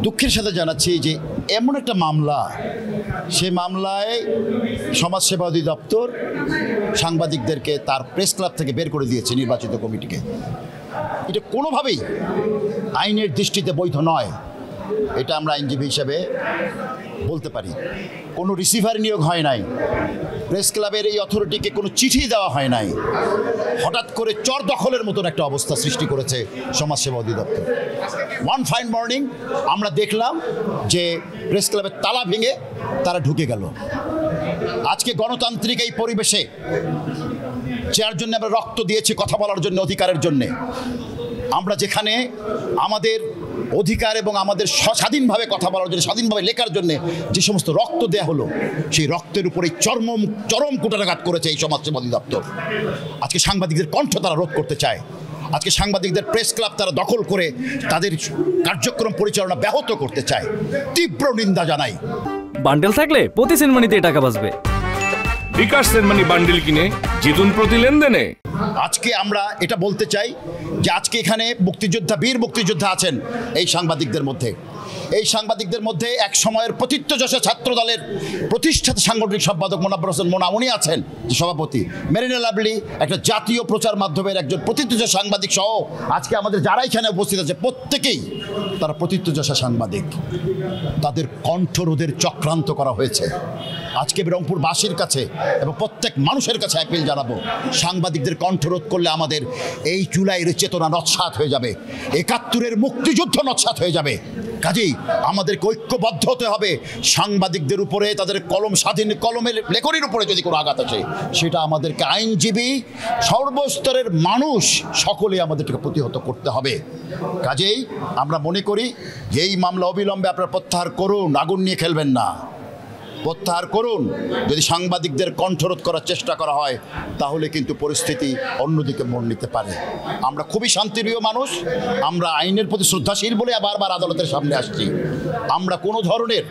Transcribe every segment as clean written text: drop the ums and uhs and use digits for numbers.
দুঃখের সাথে জানাচ্ছি যে এমন একটা মামলা, সে মামলায় সমাজসেবা অধিদপ্তর সাংবাদিকদেরকে তার প্রেস ক্লাব থেকে বের করে দিয়েছে, নির্বাচিত কমিটিকে। এটা কোনোভাবেই আইনের দৃষ্টিতে বৈধ নয়, এটা আমরা আইনজীবী হিসেবে বলতে পারি। কোনো রিসিভার নিয়োগ হয় নাই, প্রেস ক্লাবের এই অথরিটিকে কোনো চিঠি দেওয়া হয় নাই। হঠাৎ করে চর দখলের মতন একটা অবস্থা সৃষ্টি করেছে সমাজসেবা অধিদপ্তর। ওয়ান ফাইন মর্নিং আমরা দেখলাম যে প্রেস ক্লাবের তালা ভেঙে তারা ঢুকে গেল। আজকে গণতান্ত্রিক এই পরিবেশে, যার জন্য আমরা রক্ত দিয়েছি কথা বলার জন্য, অধিকারের জন্যে, আমরা যেখানে আমাদের অধিকার এবং আমাদের স্বাধীনভাবে কথা বলার জন্য, স্বাধীনভাবে লেখার জন্য যে সমস্ত রক্ত দেয়া হলো, সেই রক্তের উপরে চরম কুটাঘাত করেছে এই সমাজসেবা অধিদপ্তর। আজকে সাংবাদিকদের কণ্ঠ তারা রোধ করতে চায়। আজকে সাংবাদিকদের প্রেস ক্লাব তারা দখল করে তাদের কার্যক্রম পরিচালনা ব্যাহত করতে চায়। তীব্র নিন্দা জানাই। বান্ডেল থাকলে প্রতি সেনমানিতে টাকা বাঁচবে। বিকাশ সেনমানি বান্ডেল কিনে জিতুন প্রতি লেনদেনে। আজকে আমরা এটা বলতে চাই যে আজকে এখানে বীর মুক্তিযোদ্ধা আছেন এই সাংবাদিকদের মধ্যে। এই সাংবাদিকদের মধ্যে এক সময়ের প্রথিতযশা ছাত্র দলের প্রতিষ্ঠাতা সাংগঠনিক সম্পাদক মোনাব্বর হোসেন মোনা, উনি আছেন যে সভাপতি। মেরিনা লাভলি একটা জাতীয় প্রচার মাধ্যমের একজন প্রথিতযশা সাংবাদিক সহ আজকে আমাদের যারা এখানে উপস্থিত আছে প্রত্যেকেই তারা প্রথিতযশা সাংবাদিক। তাদের কণ্ঠরোধের চক্রান্ত করা হয়েছে। আজকে রংপুরবাসীর কাছে এবং প্রত্যেক মানুষের কাছে অ্যাপিল জানাবো, সাংবাদিকদের কণ্ঠরোধ করলে আমাদের এই জুলাইয়ের চেতনা নস্যাৎ হয়ে যাবে, ৭১-এর মুক্তিযুদ্ধ নস্যাৎ হয়ে যাবে। কাজেই আমাদেরকে ঐক্যবদ্ধ হতে হবে। সাংবাদিকদের উপরে, তাদের স্বাধীন কলমের লেখনির উপরে যদি কোনো আঘাত আসে, সেটা আমাদেরকে আইনজীবী, সর্বস্তরের মানুষ সকলে আমাদেরকে প্রতিহত করতে হবে। কাজেই আমরা মনে করি যে এই মামলা অবিলম্বে আপনারা প্রত্যাহার করুন, আগুন নিয়ে খেলবেন না, প্রত্যাহার করুন। যদি সাংবাদিকদের কণ্ঠরোধ করার চেষ্টা করা হয় তাহলে কিন্তু পরিস্থিতি অন্যদিকে মোড় নিতে পারে। আমরা খুবই শান্তিপ্রিয় মানুষ, আমরা আইনের প্রতি শ্রদ্ধাশীল বলে বারবার আদালতের সামনে আসছি। আমরা কোনো ধরনের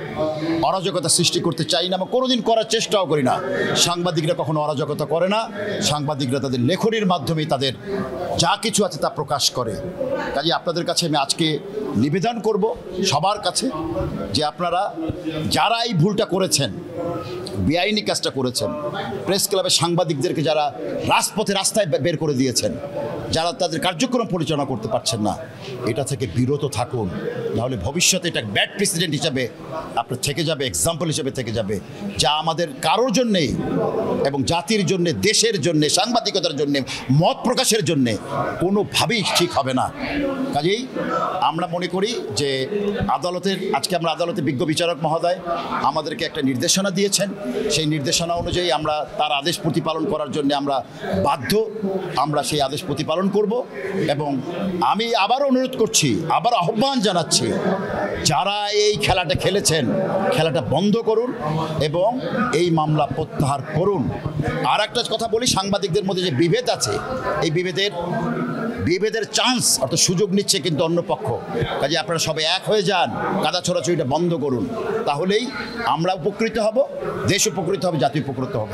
অরাজকতা সৃষ্টি করতে চাই না, আমরা কোনোদিন করার চেষ্টাও করি না। সাংবাদিকরা কখনো অরাজকতা করে না, সাংবাদিকরা তাদের লেখনির মাধ্যমে তাদের যা কিছু আছে তা প্রকাশ করে। কাজে আপনাদের কাছে আমি আজকে নিবেদন করব সবার কাছে যে আপনারা যারা এই ভুলটা করেছেন, বেআইনি কাজটা করেছেন, প্রেস ক্লাবের সাংবাদিকদেরকে যারা রাস্তায় বের করে দিয়েছেন, যারা তাদের কার্যক্রম পরিচালনা করতে পারছেন না, এটা থেকে বিরত থাকুন। নাহলে ভবিষ্যতে এটা ব্যাড প্রেসিডেন্ট হিসাবে আপনার থেকে যাবে, এক্সাম্পল হিসেবে থেকে যাবে, যা আমাদের কারোর জন্যেই এবং জাতির জন্যে, দেশের জন্যে, সাংবাদিকতার জন্যে, মত প্রকাশের জন্যে কোনোভাবেই ঠিক হবে না। কাজেই আমরা মনে করি যে আজকে আমরা আদালতে বিজ্ঞ বিচারক মহোদয় আমাদেরকে একটা নির্দেশনা দিয়েছেন। সেই নির্দেশনা অনুযায়ী আমরা তার আদেশ প্রতিপালন করার জন্য আমরা বাধ্য। আমরা সেই আদেশ প্রতিপালন করব এবং আমি আবার অনুরোধ করছি, আবার আহ্বান জানাচ্ছি, যারা এই খেলাটা খেলেছেন খেলাটা বন্ধ করুন এবং এই মামলা প্রত্যাহার করুন। আর একটা কথা বলি, সাংবাদিকদের মধ্যে যে বিভেদ আছে, এই বিভেদের চান্স অর্থাৎ সুযোগ নিচ্ছে কিন্তু অন্য পক্ষ। কাজে আপনারা সবাই এক হয়ে যান, কাদা ছড়াছড়িটা বন্ধ করুন। তাহলেই আমরা উপকৃত হব, দেশ উপকৃত হবে, জাতি উপকৃত হবে।